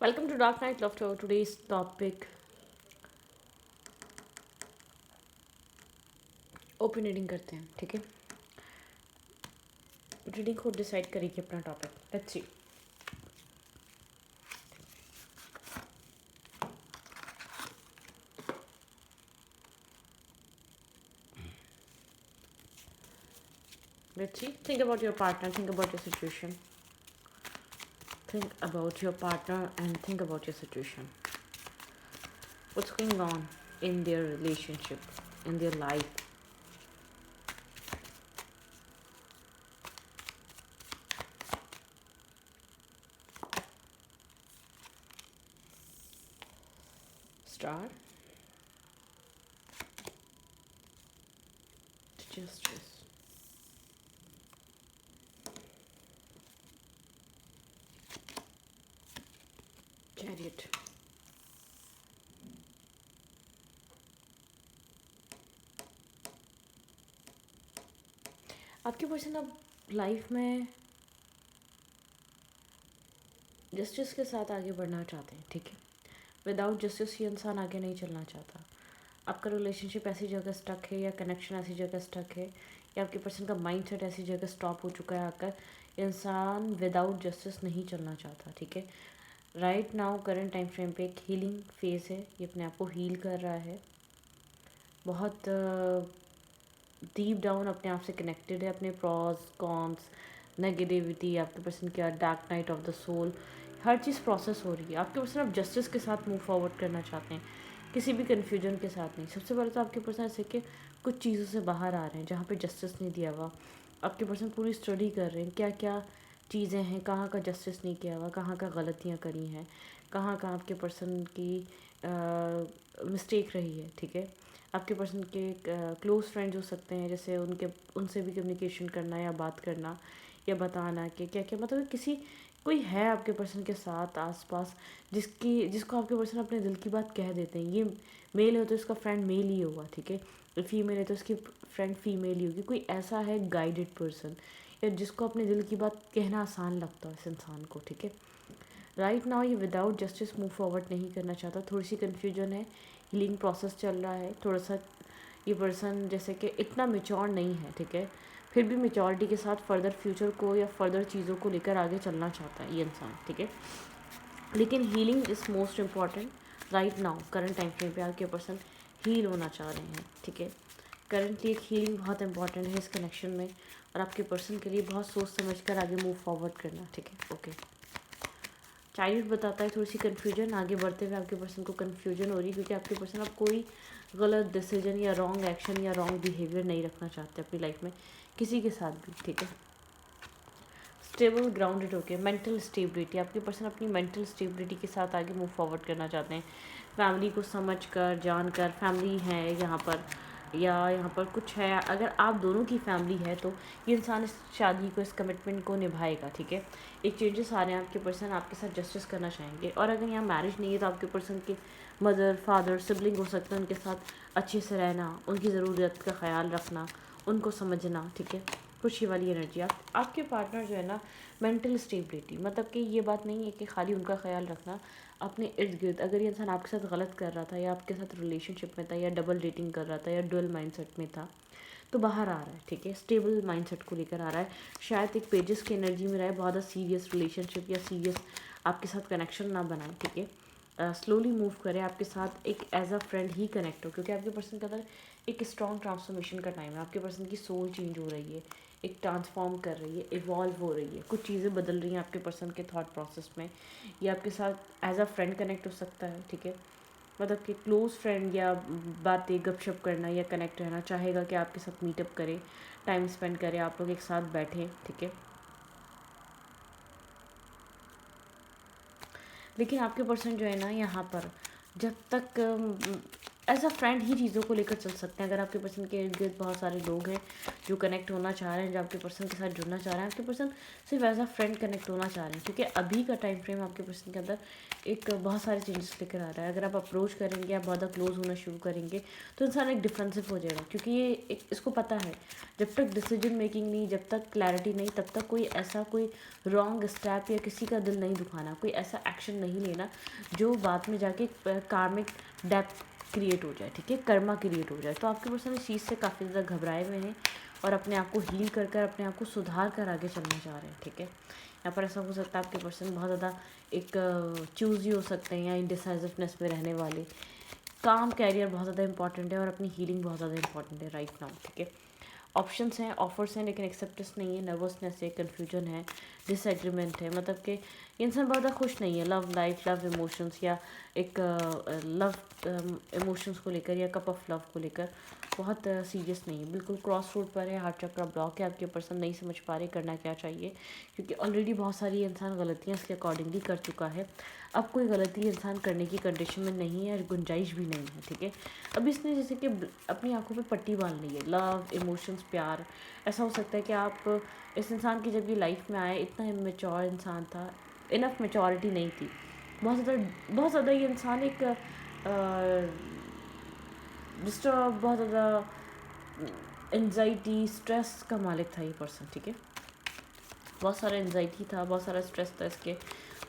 Welcome to Dark Night Laughter. Today's topic open reading करते हैं, ठीक है। रीडिंग खुद डिसाइड करेगी अपना topic. Let's see. Let's see. Think about your partner, think about your situation, think about your partner and think about your situation. What's going on in their relationship, in their life? Star, justice, chariot. आपके person अब life में justice के साथ आगे बढ़ना चाहते हैं, ठीक है। विदाउट जस्टिस ये इंसान आगे नहीं चलना चाहता। आपका रिलेशनशिप ऐसी जगह स्टक है या कनेक्शन ऐसी जगह स्टक है या आपके पर्सन का माइंडसेट ऐसी जगह स्टॉप हो चुका है आकर इंसान विदाउट जस्टिस नहीं चलना चाहता, ठीक है। Right now current time frame पे एक हीलिंग फेज़ है, ये अपने आप को हील कर रहा है। बहुत डीप डाउन अपने आप से कनेक्टेड है, अपने प्रॉस कॉन्स, नेगेटिविटी, आपके पर्सन क्या dark night of the soul, हर चीज़ प्रोसेस हो रही है। आपके पर्सन आप जस्टिस के साथ मूव फॉरवर्ड करना चाहते हैं, किसी भी कन्फ्यूजन के साथ नहीं। सबसे पहले तो आपके पर्सन ऐसे कि कुछ चीज़ों से बाहर आ रहे हैं जहाँ पे जस्टिस नहीं दिया हुआ। आपके पर्सन पूरी स्टडी कर रहे हैं क्या क्या चीज़ें हैं, कहाँ का जस्टिस नहीं किया हुआ, कहाँ का गलतियाँ करी हैं, कहाँ कहाँ आपके पर्सन की मिस्टेक रही है, ठीक है। आपके पर्सन के क्लोज़ फ्रेंड्स हो सकते हैं, जैसे उनसे भी कम्युनिकेशन करना या बात करना या बताना कि क्या क्या मतलब किसी कोई है आपके पर्सन के साथ आसपास जिसको आपके पर्सन अपने दिल की बात कह देते हैं। ये मेल है तो इसका फ्रेंड मेल ही होगा, ठीक है। फीमेल है तो इसकी फ्रेंड फीमेल ही होगी। कोई ऐसा है गाइडेड पर्सन या जिसको अपने दिल की बात कहना आसान लगता है इस इंसान को, ठीक है। राइट नाउ ये विदाउट जस्टिस मूव फॉरवर्ड नहीं करना चाहता। थोड़ी सी कन्फ्यूजन है, हीलिंग प्रोसेस चल रहा है थोड़ा सा। ये पर्सन जैसे कि इतना मेच्योर नहीं है, ठीक है, फिर भी मेच्योरिटी के साथ फर्दर फ्यूचर को या फर्दर चीज़ों को लेकर आगे चलना चाहता है ये इंसान, ठीक है। लेकिन healing is most important right now current time frame पे आपके पर्सन हील होना चाह रहे हैं, ठीक है। करंटली एक हीलिंग बहुत इंपॉर्टेंट है इस कनेक्शन में और आपके पर्सन के लिए बहुत सोच समझ कर आगे मूव फॉरवर्ड करना, ठीक है। ओके, चाइल्ड बताता है थोड़ी सी कन्फ्यूजन आगे बढ़ते हुए आपके पर्सन को कन्फ्यूजन हो रही है क्योंकि आपके पर्सन अब कोई गलत डिसीजन या रॉन्ग एक्शन या रॉन्ग बिहेवियर नहीं रखना चाहते अपनी लाइफ में किसी के साथ भी, ठीक है। स्टेबल ग्राउंडेड होके मेंटल स्टेबिलिटी, आपके पर्सन अपनी मेंटल स्टेबिलिटी के साथ आगे मूव फॉरवर्ड करना चाहते हैं। फैमिली को समझ कर जान कर, फैमिली है यहाँ पर या यहाँ पर कुछ है, अगर आप दोनों की फैमिली है तो ये इंसान इस शादी को, इस कमिटमेंट को निभाएगा, ठीक है। एक चेंजेस आ रहे हैं, आपके पर्सन आपके साथ जस्टिस करना चाहेंगे। और अगर यहाँ मैरिज नहीं है तो आपके पर्सन के मदर फादर सिबलिंग हो सकते हैं, उनके साथ अच्छे से रहना, उनकी ज़रूरत का ख्याल रखना, उनको समझना, ठीक है। खुशी वाली एनर्जी। आपके पार्टनर जो है ना, मेंटल स्टेबिलिटी मतलब कि ये बात नहीं है कि खाली उनका ख्याल रखना, अपने इर्द गिर्द अगर ये इंसान आपके साथ गलत कर रहा था या आपके साथ रिलेशनशिप में था या डबल डेटिंग कर रहा था या डुअल माइंडसेट में था तो बाहर आ रहा है, ठीक है। स्टेबल माइंडसेट को लेकर आ रहा है, शायद एक पेजेस की एनर्जी में रहा है, बहुत सीरियस रिलेशनशिप या सीरियस आपके साथ कनेक्शन ना बनाए, ठीक है। स्लोली मूव करें आपके साथ, एक एज अ फ्रेंड ही कनेक्ट हो क्योंकि आपके पर्सन के अंदर एक स्ट्रॉन्ग ट्रांसफॉर्मेशन का टाइम है। आपके पर्सन की सोल चेंज हो रही है, एक ट्रांसफॉर्म कर रही है, इवॉल्व हो रही है, कुछ चीज़ें बदल रही हैं आपके पर्सन के थॉट प्रोसेस में। ये आपके साथ एज अ फ्रेंड कनेक्ट हो सकता है, ठीक है। मतलब कि क्लोज़ फ्रेंड या बातें गपशप करना या कनेक्ट रहना चाहेगा कि आपके साथ मीटअप करे, टाइम स्पेंड करें, आप लोग एक साथ बैठें, ठीक है। लेकिन आपके पर्सन जो है ना यहाँ पर जब तक एज़ अ फ्रेंड ही चीज़ों को लेकर चल सकते हैं। अगर आपके पर्सन के इर्द गिर्द बहुत सारे लोग हैं जो कनेक्ट होना चाह रहे हैं, जो आपके पर्सन के साथ जुड़ना चाह रहे हैं, आपके पर्सन सिर्फ एज़ अ फ्रेंड कनेक्ट होना चाह रहे हैं, क्योंकि अभी का टाइम फ्रेम आपके पर्सन के अंदर एक बहुत सारे चेंजेस लेकर आ रहा है। अगर आप अप्रोच करेंगे, आप बहुत क्लोज होना शुरू करेंगे, तो इंसान एक डिफेंसिव हो जाएगा, क्योंकि ये एक इसको पता है जब तक डिसीजन मेकिंग नहीं, जब तक क्लैरिटी नहीं, तब तक कोई रॉन्ग स्टेप या किसी का दिल नहीं दुखाना, कोई ऐसा एक्शन नहीं लेना जो बाद में जाके कार्मिक डेप्थ क्रिएट हो जाए, ठीक है, कर्मा क्रिएट हो जाए। तो आपके पर्सन इस चीज़ से काफ़ी ज़्यादा घबराए हुए हैं और अपने आप को हील कर कर अपने आप को सुधार कर आगे चलना चाह रहे हैं, ठीक है। यहाँ पर ऐसा हो सकता है आपके पर्सन बहुत ज़्यादा एक चूज़ी हो सकते हैं या इंडिसाइसिवनेस में रहने वाले। काम कैरियर बहुत ज़्यादा इंपॉर्टेंट है और अपनी हीलिंग बहुत ज़्यादा इंपॉर्टेंट है राइट नाउ, ठीक है। ऑप्शंस हैं, ऑफर्स हैं, लेकिन एक्सेप्टेंस नहीं है, नर्वसनेस है, कन्फ्यूजन है, डिसएग्रीमेंट है। मतलब कि ये इंसान बहुत ज़्यादा खुश नहीं है लव लाइफ, लव इमोशंस या एक लव इमोशंस को लेकर या कप ऑफ लव को लेकर बहुत सीरियस नहीं है, बिल्कुल क्रॉस रोड पर है, हार्ट चक्र ब्लॉक है। आपके पर्सन नहीं समझ पा रहे करना क्या चाहिए, क्योंकि ऑलरेडी बहुत सारी इंसान गलतियाँ इसके अकॉर्डिंगली कर चुका है। अब कोई गलती इंसान करने की कंडीशन में नहीं है और गुंजाइश भी नहीं है, ठीक है। अब इसने जैसे कि अपनी आंखों पे पट्टी बांध ली है, लव इमोशंस प्यार। ऐसा हो सकता है कि आप इस इंसान की जब ये लाइफ में आए, इतना इमेच्योर इंसान था, इनफ मेच्योरिटी नहीं थी, बहुत ज़्यादा ये इंसान एक डिस्टर्ब, बहुत ज़्यादा एनजाइटी स्ट्रेस का मालिक था ये पर्सन, ठीक है। बहुत सारा एनजाइटी था, बहुत सारा स्ट्रेस था इसके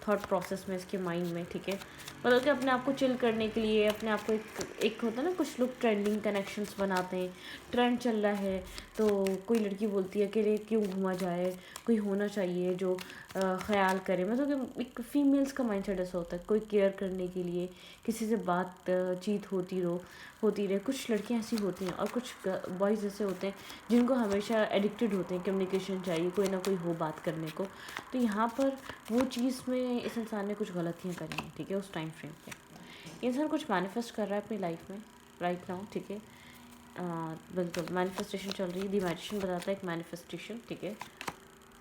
थॉट प्रोसेस में, इसके माइंड में, ठीक है। मतलब कि अपने आप को चिल करने के लिए अपने आप को एक होता है ना, कुछ लोग ट्रेंडिंग कनेक्शंस बनाते हैं, ट्रेंड चल रहा है तो कोई लड़की बोलती है अकेले क्यों घूमा जाए, कोई होना चाहिए जो ख्याल करे। मतलब कि एक फीमेल्स का माइंडसेट ऐसा होता है, कोई केयर करने के लिए किसी से बातचीत होती रहे। कुछ लड़कियां ऐसी होती हैं और कुछ बॉयज़ ऐसे होते हैं जिनको हमेशा एडिक्टेड होते हैं, कम्युनिकेशन चाहिए, कोई ना कोई हो बात करने को। तो यहाँ पर वो चीज़ में इस इंसान ने कुछ गलतियाँ करी हैं, ठीक है, उस टाइम फ्रेम पे। ये इंसान कुछ मैनिफेस्ट कर रहा है अपनी लाइफ में राइट नाउ, ठीक है। बिल्कुल मैनिफेस्टेशन चल रही है, दी मैजिशियन बताता है एक मैनिफेस्टेशन, ठीक है।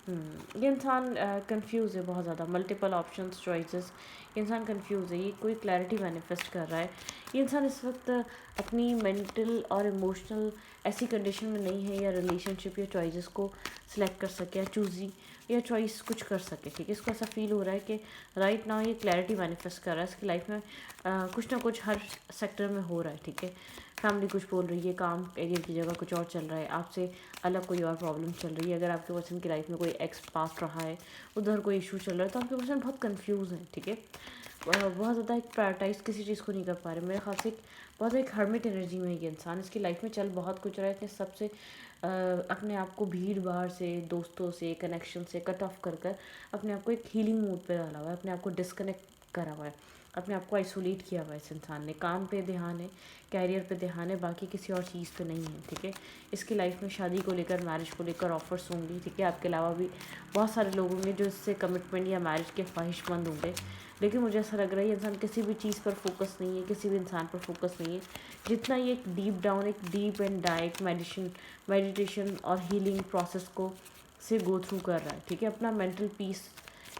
ये इंसान कंफ्यूज है बहुत ज़्यादा, मल्टीपल ऑप्शंस चॉइसेस, ये इंसान कंफ्यूज है, ये कोई क्लैरिटी मैनिफेस्ट कर रहा है। ये इंसान इस वक्त अपनी मेंटल और इमोशनल ऐसी कंडीशन में नहीं है या रिलेशनशिप या चॉइसेस को सिलेक्ट कर सके या चूजी या चॉइस कुछ कर सके, ठीक है। इसको ऐसा फील हो रहा है कि राइट नाउ ये क्लैरिटी मैनिफेस्ट कर रहा है, इसकी लाइफ में कुछ ना कुछ हर सेक्टर में हो रहा है, ठीक है। फैमिली कुछ बोल रही है, काम करियर की जगह कुछ और चल रहा है, आपसे अलग कोई और प्रॉब्लम चल रही है। अगर आपके पर्सन की लाइफ में कोई एक्स पास्ट रहा है, उधर कोई इशू चल रहा है, तो आपके पर्सन बहुत कंफ्यूज है, ठीक है। बहुत ज़्यादा एक प्रायोरिटाइज किसी चीज़ को नहीं कर पा रहे। मेरे ख्याल से बहुत एक हर्मिट एनर्जी में ये इंसान, इसकी लाइफ में चल बहुत कुछ रहा है, इतने सबसे अपने आप को भीड़ भाड़ से, दोस्तों से, कनेक्शन से कट ऑफ कर कर अपने आप को एक हीलिंग मूड पे डाला हुआ है, अपने आप को डिस्कनेक्ट करा हुआ है, अपने आप को आइसोलेट किया हुआ है इस इंसान ने। काम पे ध्यान है, कैरियर पे ध्यान है, बाकी किसी और चीज़ पे नहीं है, ठीक है। इसकी लाइफ में शादी को लेकर, मैरिज को लेकर ऑफर्स होंगी, ठीक है। आपके अलावा भी बहुत सारे लोग होंगे जो इससे कमिटमेंट या मैरिज के ख्वाहिशमंद होंगे, लेकिन मुझे ऐसा लग रहा है ये इंसान किसी भी चीज़ पर फोकस नहीं है, किसी भी इंसान पर फोकस नहीं है। जितना ये एक डीप डाउन, एक डीप एंड डाइट मेडिटेशन और हीलिंग प्रोसेस को से गो थ्रू कर रहा है, ठीक है। अपना मेंटल पीस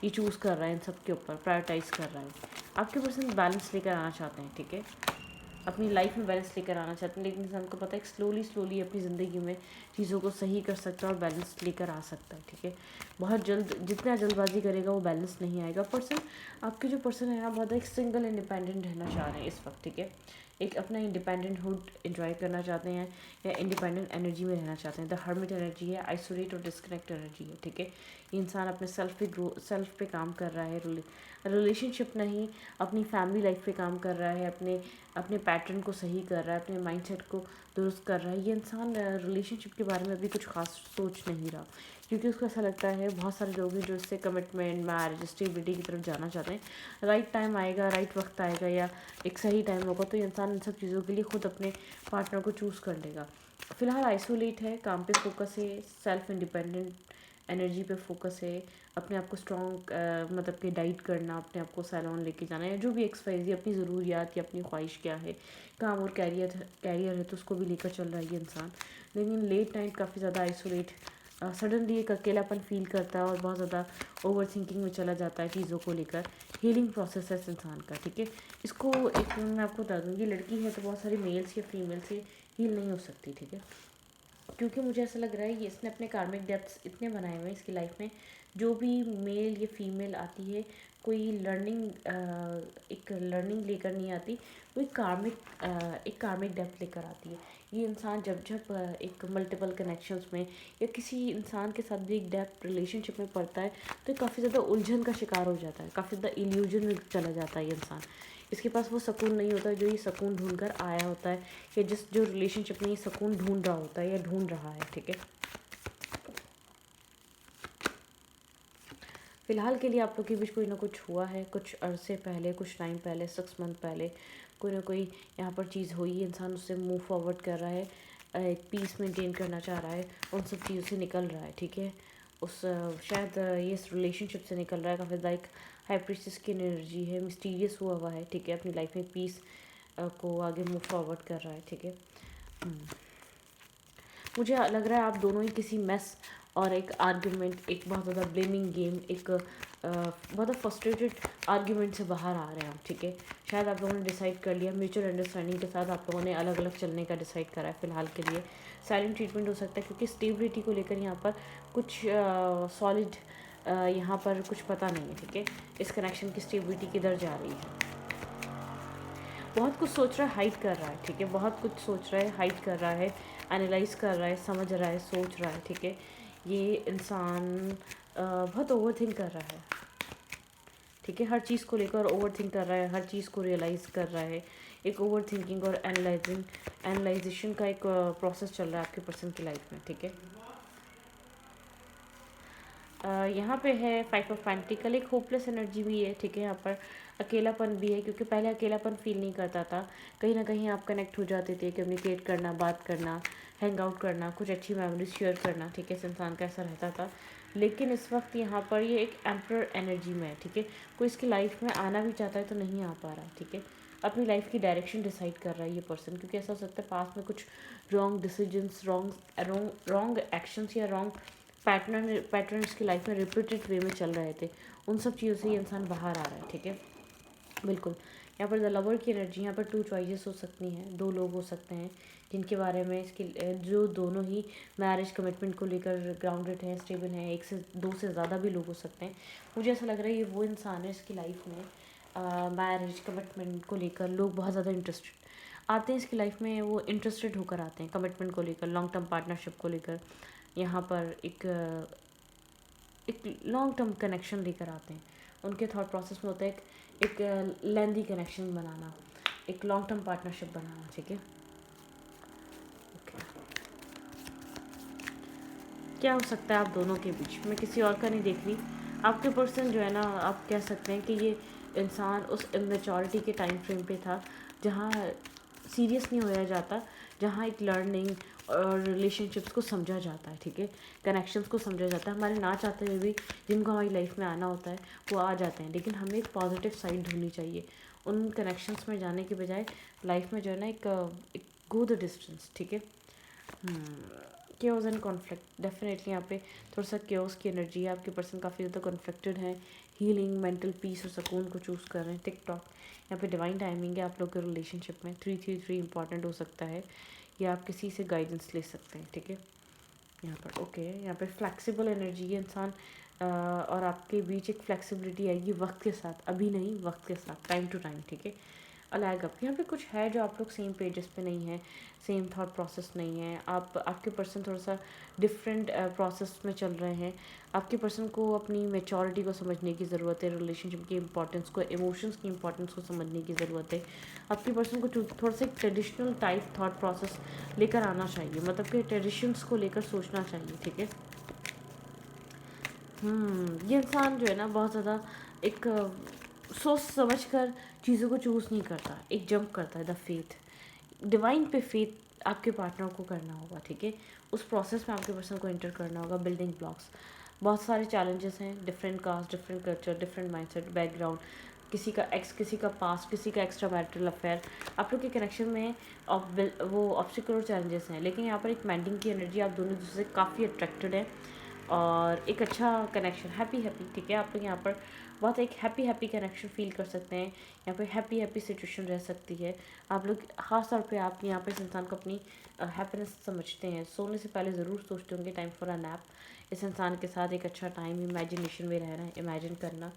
ये चूज़ कर रहा है, इन सब के ऊपर प्रायोरिटाइज कर रहा है। आपके पर्सन बैलेंस लेकर आना चाहते हैं, ठीक है, अपनी लाइफ में बैलेंस लेकर आना चाहते हैं, लेकिन इंसान को पता है कि स्लोली अपनी ज़िंदगी में चीज़ों को सही कर सकता है और बैलेंस लेकर आ सकता है, ठीक है। बहुत जल्द, जितना जल्दबाजी करेगा वो बैलेंस नहीं आएगा। पर्सन, आपके जो पर्सन है ना, बहुत एक सिंगल इंडिपेंडेंट रहना चाह रहे हैं इस वक्त, ठीक है। एक अपना इंडिपेंडेंट हुड इंजॉय करना चाहते हैं या इंडिपेंडेंट एनर्जी में रहना चाहते हैं। द हर्मिट एनर्जी है, आइसोलेट और डिस्कनेक्ट एनर्जी है, ठीक है। इंसान अपने सेल्फ पे काम कर रहा है, रिलेशनशिप नहीं, अपनी फैमिली लाइफ पे काम कर रहा है, अपने अपने पैटर्न को सही कर रहा है, अपने माइंडसेट को दुरुस्त कर रहा है। ये इंसान रिलेशनशिप के बारे में अभी कुछ खास सोच नहीं रहा, क्योंकि उसको ऐसा लगता है, बहुत सारे लोग हैं जो इससे कमिटमेंट, मैरिज, स्टेबिलिटी की तरफ जाना चाहते हैं। राइट टाइम आएगा, राइट वक्त आएगा या एक सही टाइम होगा तो ये इंसान इन सब चीज़ों के लिए खुद अपने पार्टनर को चूज़ कर लेगा। फिलहाल आइसोलेट है, काम पे फोकस है, सेल्फ इंडिपेंडेंट एनर्जी पे फोकस है, अपने आप को स्ट्रॉन्ग मतलब कि डाइट करना, अपने आप को सैलून लेके जाना या जो भी एक्सरसाइज अपनी ज़रूरियात या अपनी ख्वाहिश क्या है, काम और कैरियर है तो उसको भी लेकर चल रहा है ये इंसान। लेकिन लेट नाइट काफ़ी ज़्यादा आइसोलेट सडनली एक अकेलापन फ़ील करता है और बहुत ज़्यादा ओवर थिंकिंग में चला जाता है चीज़ों को लेकर। हीलिंग प्रोसेस है इस इंसान का, ठीक है। इसको एक मैं आपको बता दूँ, ये लड़की है तो बहुत सारी मेल्स या फीमेल से हील नहीं हो सकती, ठीक है। क्योंकि मुझे ऐसा लग रहा है ये इसने अपने कार्मिक डेप्थ्स इतने बनाए हुए हैं इसकी लाइफ में, जो भी मेल या फीमेल आती है कोई लर्निंग एक लर्निंग लेकर नहीं आती, वो एक कार्मिक डेप्थ लेकर आती है। ये इंसान जब जब एक मल्टीपल कनेक्शंस में या किसी इंसान के साथ भी एक डेप्थ रिलेशनशिप में पड़ता है तो काफ़ी ज़्यादा उलझन का शिकार हो जाता है, काफ़ी ज़्यादा इल्यूजन में चला जाता है ये इंसान। इसके पास वो सुकून नहीं होता जो ये सुकून ढूंढ कर आया होता है, या जो रिलेशनशिप में ये सुकून ढूंढ रहा होता है या ढूंढ रहा है, ठीक है। फ़िलहाल के लिए आप लोग के बीच कोई ना कुछ हुआ है, कुछ अरसे पहले, कुछ टाइम पहले, 6 मंथ पहले कोई ना कोई यहाँ पर चीज़ हुई, इंसान उससे मूव फॉरवर्ड कर रहा है, एक पीस मेंटेन करना चाह रहा है, उन सब चीज़ों से निकल रहा है, ठीक है। शायद ये इस रिलेशनशिप से निकल रहा है, काफ़ी लाइक हाई प्रीस्टेस की एनर्जी है, मिस्टीरियस हुआ है, ठीक है। अपनी लाइफ में पीस को आगे मूव फॉरवर्ड कर रहा है, ठीक है। मुझे लग रहा है आप दोनों ही किसी मेस और एक आर्ग्यूमेंट, एक बहुत ज़्यादा ब्लेमिंग गेम, एक बहुत फ्रस्ट्रेटेड आर्ग्यूमेंट से बाहर आ रहे हैं आप, ठीक है। शायद आप लोगों ने डिसाइड कर लिया, म्यूचुअल अंडरस्टैंडिंग के साथ आप लोगों ने अलग अलग चलने का डिसाइड करा है फ़िलहाल के लिए। साइलेंट ट्रीटमेंट हो सकता है क्योंकि स्टेबिलिटी को लेकर यहाँ पर कुछ सॉलिड यहाँ पर कुछ पता नहीं है, ठीक है। इस कनेक्शन की स्टेबिलिटी किधर जा रही है। बहुत कुछ सोच रहा है, हाइड कर रहा है, ठीक है। बहुत कुछ सोच रहा है, हाइड कर रहा है, एनालाइज कर रहा है, समझ रहा है, सोच रहा है, ठीक है। ये इंसान बहुत ओवर थिंक कर रहा है, ठीक है। हर चीज़ को लेकर ओवर थिंक कर रहा है, हर चीज़ को रियलाइज़ कर रहा है। एक ओवर थिंकिंग और एनालाइजेशन का एक प्रोसेस चल रहा है आपके पर्सन की लाइफ में, ठीक है। यहाँ पे है 5 ऑफ पेंटिकल, एक होपलेस एनर्जी भी है, ठीक है। यहाँ पर अकेलापन भी है क्योंकि पहले अकेलापन फील नहीं करता था, कहीं ना कहीं आप कनेक्ट हो जाते थे, कम्युनिकेट करना, बात करना, हैंग आउट करना, कुछ अच्छी मेमोरीज शेयर करना, ठीक है। इस इंसान का ऐसा रहता था, लेकिन इस वक्त यहाँ पर ये एक एम्प्रर एनर्जी में है, ठीक है। कोई इसकी लाइफ में आना भी चाहता है तो नहीं आ पा रहा है, ठीक है। अपनी लाइफ की डायरेक्शन डिसाइड कर रहा है ये पर्सन, क्योंकि ऐसा हो सकता है पास में कुछ रॉन्ग डिसीजंस, रॉन्ग एक्शंस या रॉन्ग पैटर्न्स की लाइफ में रिपीटेड वे में चल रहे थे। उन सब चीज़ों से ये इंसान बाहर आ रहा है, ठीक है। बिल्कुल। यहाँ पर द लवर की एनर्जी, यहाँ पर 2 चॉइसेस हो सकती हैं, 2 लोग हो सकते हैं जिनके बारे में जो दोनों ही मैरिज कमिटमेंट को लेकर ग्राउंडेड हैं, स्टेबल हैं। 1 से 2 से ज़्यादा भी लोग हो सकते हैं। मुझे ऐसा लग रहा है ये वो इंसान है इसकी लाइफ में मैरिज कमिटमेंट को लेकर लोग बहुत ज़्यादा इंटरेस्टेड आते हैं इसकी लाइफ में। वो इंटरेस्टेड होकर आते हैं कमिटमेंट को लेकर, लॉन्ग टर्म पार्टनरशिप को लेकर। यहाँ पर एक लॉन्ग टर्म कनेक्शन लेकर आते हैं। उनके थॉट प्रोसेस में होता है एक लेंदी कनेक्शन बनाना, एक लॉन्ग टर्म पार्टनरशिप बनाना, ठीक है। ओके, क्या हो सकता है आप दोनों के बीच, मैं किसी और का नहीं देख रही। आपके पर्सन जो है ना, आप कह सकते हैं कि ये इंसान उस इमेच्योरिटी के टाइम फ्रेम पे था जहाँ सीरियस नहीं होया जाता, जहाँ एक लर्निंग और रिलेशनशिप्स को समझा जाता है, ठीक है। कनेक्शंस को समझा जाता है। हमारे ना चाहते हुए भी जिनको हमारी लाइफ में आना होता है वो आ जाते हैं, लेकिन हमें एक पॉजिटिव साइड ढूंढनी चाहिए। उन कनेक्शंस में जाने के बजाय लाइफ में जो है ना एक गो द डिस्टेंस, ठीक है। केओस एंड कॉन्फ्लिक्ट, डेफिनेटली यहाँ पे थोड़ा सा केओस की एनर्जी है। आपके पर्सन काफ़ी ज़्यादा कॉन्फ्लिक्टेड है, हीलिंग, मेंटल पीस और सुकून को चूज़ कर रहे हैं। टिकटॉक, यहाँ पे डिवाइन टाइमिंग है आप लोग के रिलेशनशिप में। 333 इंपॉर्टेंट हो सकता है, या आप किसी से गाइडेंस ले सकते हैं, ठीक है। यहाँ पर ओके, यहाँ पे फ्लेक्सिबल एनर्जी है इंसान और आपके बीच एक फ्लेक्सिबिलिटी आएगी वक्त के साथ, अभी नहीं, वक्त के साथ, टाइम टू टाइम, ठीक है। अलग अप यहाँ पे कुछ है जो आप लोग सेम पेजेस पे नहीं है, सेम थॉट प्रोसेस नहीं है। आपके पर्सन थोड़ा सा डिफरेंट प्रोसेस में चल रहे हैं। आपके पर्सन को अपनी मेचोरिटी को समझने की ज़रूरत है, रिलेशनशिप की इंपॉर्टेंस को, इमोशंस की इंपॉर्टेंस को समझने की ज़रूरत है। आपके पर्सन को थोड़ा सा एक ट्रेडिशनल टाइप थॉट प्रोसेस लेकर आना चाहिए, मतलब कि ट्रेडिशंस को लेकर सोचना चाहिए, ठीक है। ये इंसान जो है ना बहुत ज़्यादा एक सोच समझ कर चीज़ों को चूज़ नहीं करता, एक जंप करता है। द फेथ, डिवाइन पे फेथ आपके पार्टनर को करना होगा, ठीक है। उस प्रोसेस में आपके पर्सन को एंटर करना होगा। बिल्डिंग ब्लॉक्स, बहुत सारे चैलेंजेस हैं, different caste, different culture, different mindset, background, किसी का एक्स, किसी का पास्ट, किसी का एक्स्ट्रा मैरिटल अफेयर। आप लोग के कनेक्शन में वो ऑब्स्टिकल और चैलेंजेस हैं, लेकिन यहाँ पर एक मैंडिंग की एनर्जी, आप दोनों दूसरे से काफ़ी अट्रैक्टेड है और एक अच्छा कनेक्शन, हैप्पी हैप्पी, ठीक है। आप लोग यहाँ पर बहुत एक हैप्पी हैप्पी कनेक्शन फील कर सकते हैं। यहाँ पे हैप्पी हैप्पी सिचुएशन रह सकती है। आप लोग ख़ास तौर पे आप यहाँ पे इस इंसान को अपनी हैप्पीनेस समझते हैं। सोने से पहले ज़रूर सोचते होंगे टाइम फॉर अ नैप। इस इंसान के साथ एक अच्छा टाइम इमेजिनेशन में रहना, इमेजिन करना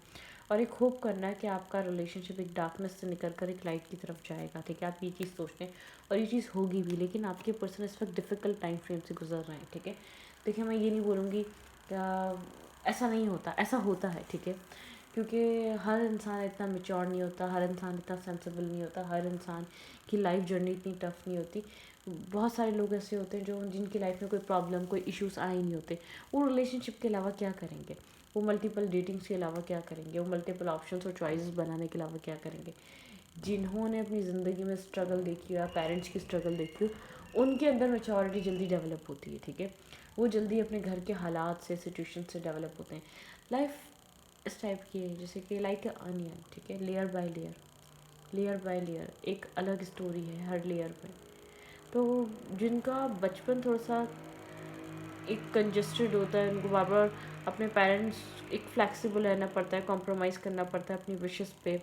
और एक होप करना है कि आपका रिलेशनशिप एक डार्कनेस से निकल कर एक लाइट की तरफ जाएगा, ठीक है। आप ये चीज़ सोचते हैं और ये चीज़ होगी भी, लेकिन आपके पर्सन इस वक्त डिफ़िकल्ट टाइम फ्रेम से गुजर रहे हैं, ठीक है। देखिए, मैं ये नहीं बोलूँगी ऐसा नहीं होता, ऐसा होता है, ठीक है। क्योंकि हर इंसान इतना मैच्योर नहीं होता, हर इंसान इतना सेंसिबल नहीं होता, हर इंसान की लाइफ जर्नी इतनी टफ नहीं होती। बहुत सारे लोग ऐसे होते हैं जो जिनकी लाइफ में कोई प्रॉब्लम, कोई इश्यूज आए ही नहीं होते। वो रिलेशनशिप के अलावा क्या करेंगे, वो मल्टीपल डेटिंग्स के अलावा क्या करेंगे, वो मल्टीपल ऑप्शंस और चॉइसेस बनाने के अलावा क्या करेंगे। जिन्होंने अपनी ज़िंदगी में स्ट्रगल देखी हो या पेरेंट्स की स्ट्रगल देखी हो, उनके अंदर मैच्योरिटी जल्दी डेवलप होती है, ठीक है। वो जल्दी अपने घर के हालात से, सिचुएशन से डेवलप होते हैं। लाइफ इस टाइप की है जैसे कि लाइक अ अनियन, ठीक है, layer by layer, layer by layer एक अलग स्टोरी है हर लेयर में। तो जिनका बचपन थोड़ा सा एक कंजस्टेड होता है, उनको बार बार अपने पेरेंट्स एक फ्लेक्सिबल रहना पड़ता है, कॉम्प्रोमाइज़ करना पड़ता है अपनी विशेस पे,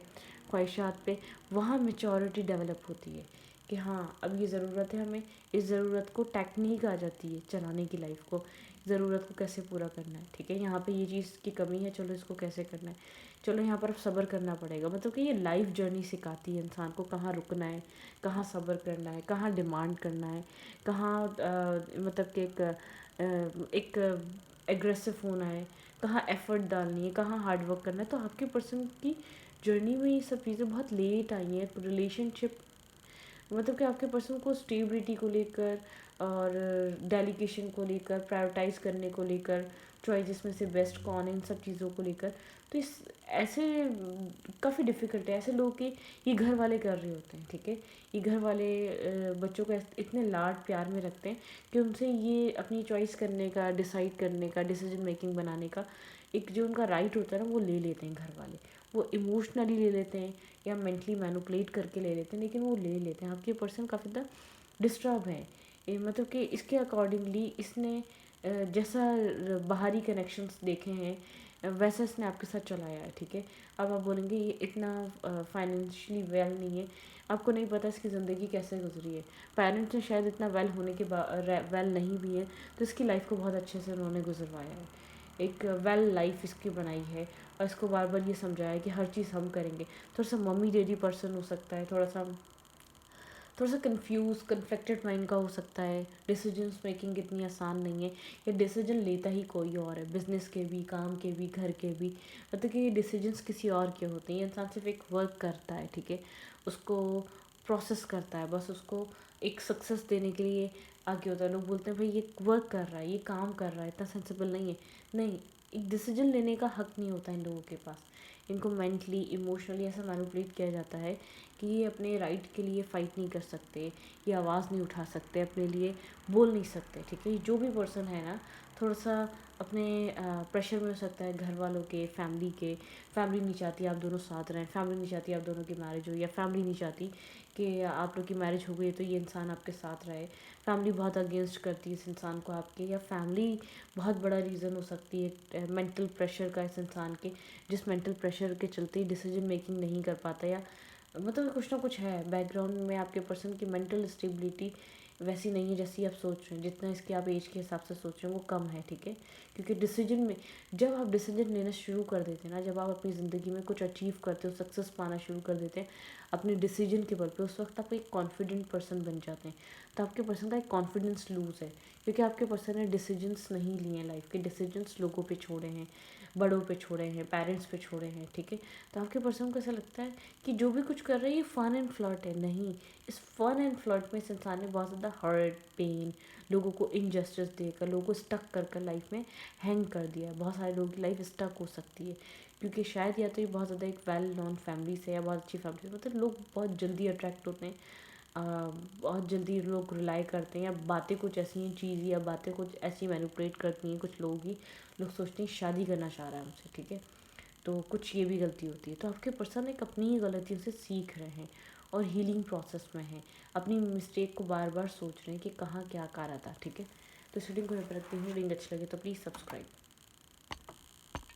ख्वाहिशात पे। वहाँ मेचोरिटी डेवलप होती है कि हाँ, अब ये ज़रूरत है हमें, इस ज़रूरत को टेक्निक आ जाती है चलाने की लाइफ को, ज़रूरत को कैसे पूरा करना है, ठीक है। यहाँ पे ये चीज़ की कमी है, चलो इसको कैसे करना है, चलो यहाँ पर अब सब्र करना पड़ेगा। मतलब कि ये लाइफ जर्नी सिखाती है इंसान को कहाँ रुकना है, कहाँ सब्र करना है, कहाँ डिमांड करना है, कहाँ मतलब कि एक एग्रेसिव होना है, कहाँ एफ़र्ट डालनी है, कहाँ हार्ड वर्क करना है। तो आपके पर्सन की जर्नी में ये सब चीज़ें बहुत लेट आई हैं। रिलेशनशिप मतलब कि आपके पर्सन को स्टेबिलिटी को लेकर और डेलीगेशन को लेकर, प्रायोरिटाइज़ करने को लेकर, चॉइसेस में से बेस्ट कौन है, इन सब चीज़ों को लेकर। तो इस ऐसे काफ़ी डिफ़िकल्ट है। ऐसे लोग कि ये घर वाले कर रहे होते हैं, ठीक है। ये घर वाले बच्चों को इतने लाड प्यार में रखते हैं कि उनसे ये अपनी चॉइस करने का, डिसाइड करने का, डिसीजन मेकिंग बनाने का एक जो उनका राइट होता है ना, वो ले लेते हैं घर वाले। वो इमोशनली ले लेते हैं या मेंटली मैनिपुलेट करके ले लेते हैं, लेकिन वो ले लेते हैं। आपके पर्सन काफ़ी ज़्यादा डिस्टर्ब है। मतलब कि इसके अकॉर्डिंगली इसने जैसा बाहरी कनेक्शंस देखे हैं, वैसा इसने आपके साथ चलाया है, ठीक है। अब आप बोलेंगे ये इतना फाइनेंशियली वेल नहीं है, आपको नहीं पता इसकी ज़िंदगी कैसे गुजरी है। पेरेंट्स ने शायद इतना वेल होने के बाद वेल नहीं भी है, तो इसकी लाइफ को बहुत अच्छे से उन्होंने गुजरवाया है, एक वेल लाइफ इसकी बनाई है। और इसको बार बार ये समझाया कि हर चीज़ हम करेंगे। थोड़ा सा मम्मी डैडी पर्सन हो सकता है, थोड़ा सा कंफ्यूज कन्फ्लिक्टेड माइंड का हो सकता है। डिसीजंस मेकिंग इतनी आसान नहीं है। ये डिसीजन लेता ही कोई और है, बिजनेस के भी, काम के भी, घर के भी। मतलब कि ये डिसीजंस किसी और के होते हैं। ये इंसान सिर्फ एक वर्क करता है, ठीक है, उसको प्रोसेस करता है, बस उसको एक सक्सेस देने के लिए आगे होता है। लोग बोलते हैं भाई ये वर्क कर रहा है, ये काम कर रहा है, इतना सेंसिबल नहीं है। नहीं, एक डिसीजन लेने का हक नहीं होता इन लोगों के पास। इनको मेंटली, इमोशनली ऐसा मैनिपुलेट किया जाता है कि ये अपने राइट के लिए फ़ाइट नहीं कर सकते, ये आवाज़ नहीं उठा सकते, अपने लिए बोल नहीं सकते, ठीक है। जो भी पर्सन है ना, थोड़ा सा अपने प्रेशर में हो सकता है घर वालों के, फैमिली के। फैमिली नहीं चाहती आप दोनों साथ रहें, फैमिली नहीं चाहती आप दोनों की मैरिज हो, या फैमिली नहीं चाहती कि आप लोग की मैरिज हो गई तो ये इंसान आपके साथ रहे। फैमिली बहुत अगेंस्ट करती है इस इंसान को आपके, या फैमिली बहुत बड़ा रीज़न हो सकती है मेंटल प्रेशर का इस इंसान के, जिस मेंटल प्रेशर के चलते डिसीजन मेकिंग नहीं कर पाता, या मतलब कुछ ना कुछ है बैकग्राउंड में। आपके पर्सन की मेंटल स्टेबिलिटी वैसी नहीं है जैसी आप सोच रहे हैं, जितना इसकी आप एज के हिसाब से सोच रहे हैं वो कम है, ठीक है। क्योंकि डिसीजन में, जब आप डिसीजन लेना शुरू कर देते हैं ना, जब आप अपनी ज़िंदगी में कुछ अचीव करते हो, सक्सेस पाना शुरू कर देते हैं अपने डिसीजन के बल पे, उस वक्त आप एक कॉन्फिडेंट पर्सन बन जाते हैं। तो आपके पर्सन का एक कॉन्फिडेंस लूज़ है, क्योंकि आपके पर्सन ने डिसीजंस नहीं लिए हैं, लाइफ के डिसीजंस लोगों पे छोड़े हैं, बड़ों पे छोड़े हैं, पेरेंट्स पे छोड़े हैं, ठीक है। तो आपके पर्सन को ऐसा लगता है कि जो भी कुछ कर रहे हैं ये फ़न एंड फ्लर्ट है। नहीं, इस फ़न एंड फ्लर्ट में इस इंसान ने बहुत ज़्यादा हर्ट, पेन, लोगों को इनजस्टिस देकर, लोगों को स्टक कर कर लाइफ में हैंग कर दिया है। बहुत सारे लोगों की लाइफ स्टक हो सकती है, क्योंकि शायद या तो ये बहुत ज़्यादा एक वेल नोन फैमिली से, या बहुत अच्छी फैमिली से, मतलब लोग बहुत जल्दी अट्रैक्ट होते हैं, अ, बहुत जल्दी लोग रिलाई करते हैं, या बातें कुछ ऐसी हैं चीज़, या बातें कुछ ऐसी मैनिपुलेट करती हैं कुछ लोगों की, लोग सोचते हैं शादी करना चाह रहा है हमसे, ठीक है। तो कुछ ये भी गलती होती है। तो आपके पर्सन एक अपनी ही गलतियों से सीख रहे हैं और हीलिंग प्रोसेस में हैं, अपनी मिस्टेक को बार बार सोच रहे हैं कि कहाँ क्या आ रहा था। ठीक है, तो इस रीडिंग को यहाँ पर रखती हूँ। रीडिंग अच्छी लगे तो प्लीज़ सब्सक्राइब।